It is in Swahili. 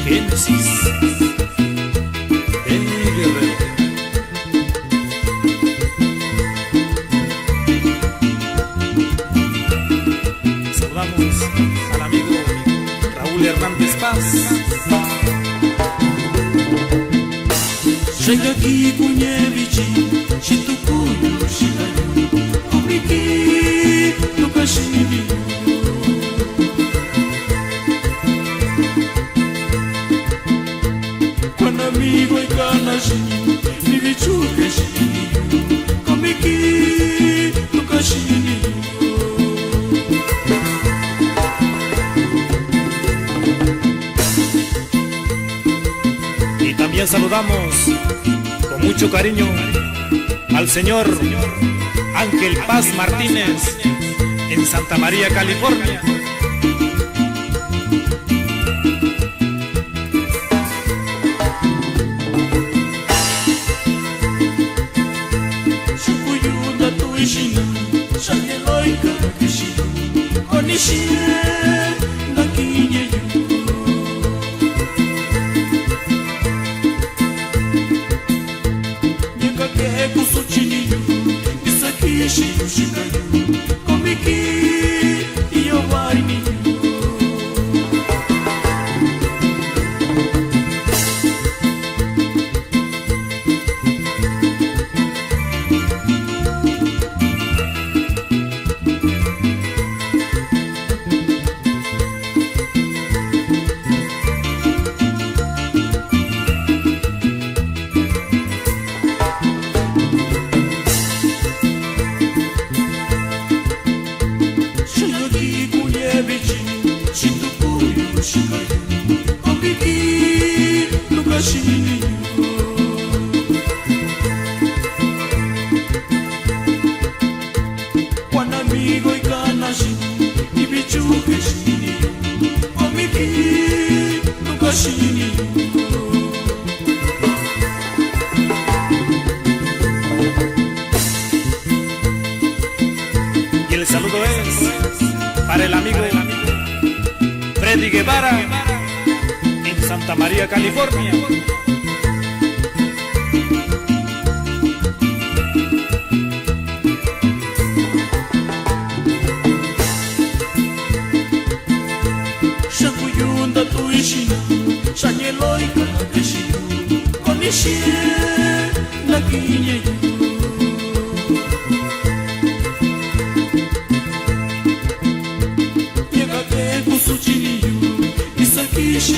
Génesis de Guerrero. Saludamos al amigo Raúl Hernández Paz. Chega aqui kunyevichi chitukuyu shidayu komiki tukashini Quan amigo e kanashi nivichuke shini komiki tukashini Y también saludamos con mucho cariño al señor Ángel Paz Martínez en Santa María, California. Shukuyuda tuishina shakeloika kishina onishie nakinyeyu Kusuchiniyu, isakishi yushikayu, komiki iyo wariniyu. Quan amigo e kanashi nivichuke shini komiki tukashini Y el saludo es para el amigo Freddy Guevara en Santa María, California. Shakuyunda tuishina shakeloika kishina onishie nakinyeyu Kusuchiniyu, isakishi